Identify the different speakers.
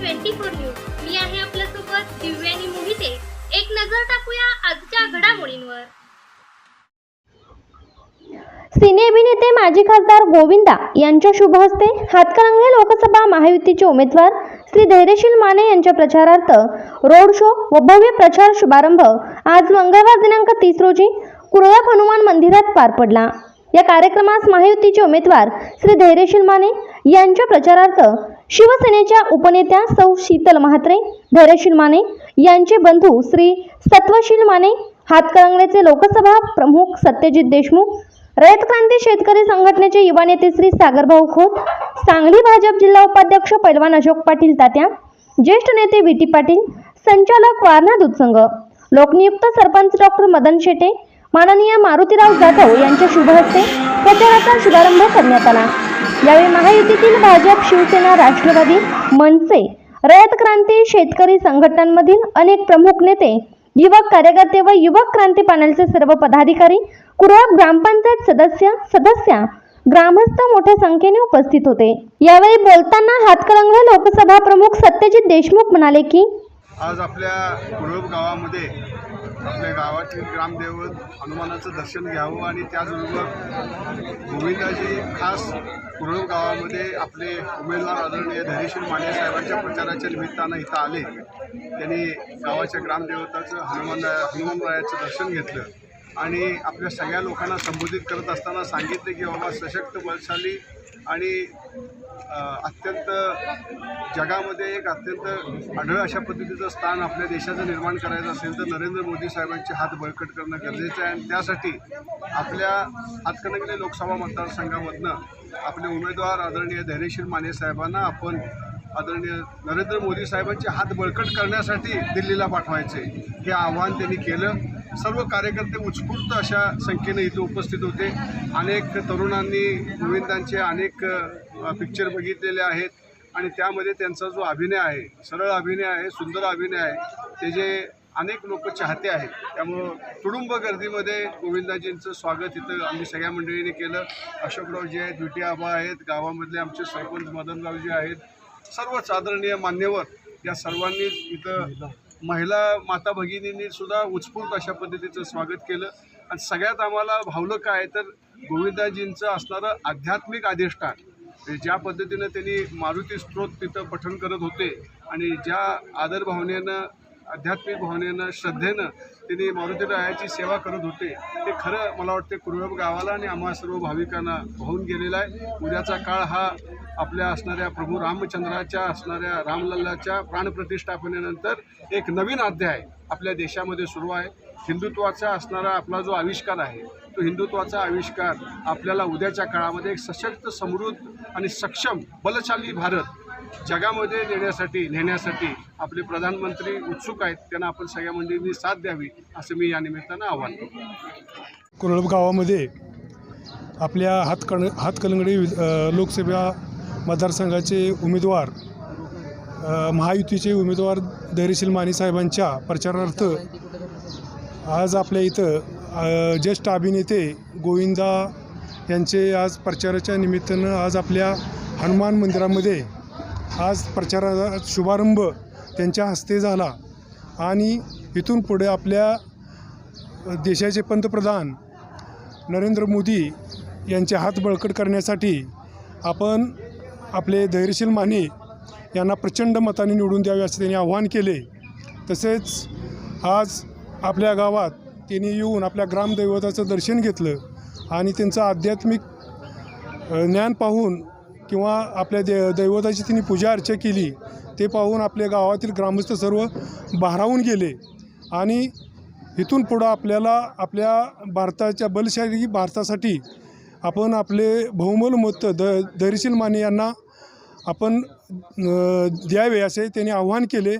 Speaker 1: 24 news. मी आहे आपल्यासोबत दिव्यानी मोहिते. एक नजर टाकूया आजच्या घडामोडींवर.
Speaker 2: सिने अभिनेते माजी खासदार गोविंदा यांच्या शुभ हस्ते हातकणंगले लोकसभा महायुतीचे उमेदवार श्री धैर्यशील माने यांच्या प्रचारार्थ रोड शो व भव्य प्रचार शुभारंभ आज मंगळवार दिनांक 30 रोजी कुरळप हनुमान मंदिरात पार पडला. या कार्यक्रमास महायुतीचे उमेदवार श्री धैर्यशील माने यांच्या प्रचारार्थ शिवसेनेच्या उपनेत्या सौ शीतल म्हात्रे, धैर्यशील माने यांचे बंधू श्री सत्वशील माने, हातकणंगलेचे लोकसभा प्रमुख सत्यजित देशमुख, रयत क्रांती शेतकरी संघटनेचे युवा नेते श्री सागरभाऊ खोत, सांगली भाजप जिल्हा उपाध्यक्ष पैलवान अशोक पाटील तात्या, ज्येष्ठ नेते VT पाटील, संचालक वारणा दूध संघ, लोकनियुक्त सरपंच डॉक्टर मदन शेटे, माननीय मारुतीराव जाधव यांच्या शुभ हस्ते प्रचाराचा शुभारंभ करण्यात आला. यावेळी महायुतीतील भाजप, शिवसेना, राष्ट्रवादी, मनसे, रयत क्रांती शेतकरी संघटनांमधील अनेक प्रमुख नेते, युवक कार्यकर्ते व युवक क्रांती पॅनलचे सर्व पदाधिकारी, कुरळप ग्रामपंचायत सदस्य, ग्रामस्थ मोठ्या संख्येने उपस्थित होते. यावेळी बोलताना हातकणंगले लोकसभा प्रमुख सत्यजित देशमुख म्हणाले की
Speaker 3: आज आपल्या कुरळप गावामध्ये आपल्या गावातील ग्रामदैवत हनुमानाचं दर्शन घ्यावं आणि त्याचबरोबर गोविंदाजी खास कुरळप गावामध्ये आपले उमेदवार आदरणीय धैर्यशील माने साहेबांच्या प्रचाराच्या निमित्तानं इथं आले. त्यांनी गावाच्या ग्रामदेवताचं हनुमानरायाचं दर्शन घेतलं आणि आपल्या सगळ्या लोकांना संबोधित करत असताना सांगितले की बाबा सशक्त, बलशाली आणि अत्यंत जगामध्ये एक अत्यंत आढळ अशा पद्धतीचं स्थान आपल्या देशाचं निर्माण करायचं असेल तर नरेंद्र मोदी साहेबांचे हात बळकट करणं गरजेचं आहे. आणि त्यासाठी आपल्या हातकणंगले लोकसभा मतदारसंघामधनं आपले उमेदवार आदरणीय धैर्यशील माने साहेबांना आपण आदरणीय नरेंद्र मोदी साहेबांचे हात बळकट करण्यासाठी दिल्लीला पाठवायचे हे आवाहन त्यांनी केलं. सर्व कार्यकर्ते उत्स्फूर्त अशा संख्येने इथे उपस्थित होते. अनेक तरुणांनी गोविंदांचे अनेक पिक्चर बघितलेले आहेत आणि त्यामध्ये त्यांचा जो अभिनय आहे, सरळ अभिनय आहे, सुंदर अभिनय आहे, ते जे अनेक लोक चाहते आहेत. त्यामुळं तुडुंब गर्दीमध्ये गोविंदाजींचं स्वागत इथं आम्ही सगळ्या मंडळींनी केलं. अशोकरावजी आहेत, VT आबा आहेत, गावामधले आमचे सरपंच मदनरावजी आहेत, सर्वच आदरणीय मान्यवर या सर्वांनी इथं महिला माता भगिनींनी सुद्धा उत्स्फूर्त अशा पद्धतीचं स्वागत केलं. आणि सगळ्यात आम्हाला भावलं काय तर गोविंदाजींचं असणारं आध्यात्मिक अधिष्ठान, ज्या पद्धतीनं त्यांनी मारुती स्तोत्र तिथं पठण करत होते आणि ज्या आदर भावनेनं, आध्यात्मिक भावनेनं, श्रद्धेनं त्यांनी मारुतीरायाची सेवा करत होते, ते खरं मला वाटते कुरळप गावाला आणि आम्हा सर्व भाविकांना वाहून गेलेला आहे. उद्याचा काळ हा आपल्या असणाऱ्या प्रभू रामचंद्राच्या असणाऱ्या रामलल्लाच्या प्राणप्रतिष्ठापनेनंतर एक नवीन अध्याय आपल्या देशामध्ये सुरू आहे. हिंदुत्वाचा असणारा आपला जो आविष्कार आहे तो हिंदुत्वाचा आविष्कार आपल्याला उद्याच्या काळामध्ये एक सशक्त, समृद्ध आणि सक्षम, बलशाली भारत जगामध्ये नेण्यासाठी आपले प्रधानमंत्री उत्सुक आहेत. त्यांना आपण सगळ्या मंडळींनी साथ द्यावी असं मी या निमित्तानं आवाहन करतो.
Speaker 4: कुरळप गावामध्ये आपल्या हातकणंगले लोकसभा मतदारसंघाचे उमेदवार, महायुतीचे उमेदवार धैर्यशील माने साहेबांच्या प्रचारार्थ आज आपल्या इथं ज्येष्ठ अभिनेते गोविंदा यांचे आज प्रचाराच्या निमित्तानं आज आपल्या हनुमान मंदिरामध्ये आज प्रचाराचा शुभारंभ त्यांच्या हस्ते झाला. आणि इथून पुढे आपल्या देशाचे पंतप्रधान नरेंद्र मोदी यांचे हात बळकट करण्यासाठी आपण आपले धैर्यशील माने यांना प्रचंड मताने निवडून द्यावे असे त्यांनी आवाहन केले. तसेच आज आपल्या गावात त्यांनी येऊन आपल्या ग्रामदैवताचं दर्शन घेतलं आणि त्यांचं आध्यात्मिक ज्ञान पाहून किंवा आपल्या दैवताची त्यांनी पूजा अर्चा केली, ते पाहून आपल्या गावातील ग्रामस्थ सर्व भारावून गेले. आणि इथून पुढं आपल्याला आपल्या भारताच्या बलशाली भारतासाठी आपण आपले बहुमोल मत धैर्यशील माने यांना आपण द्यावे असे त्यांनी आवाहन केले.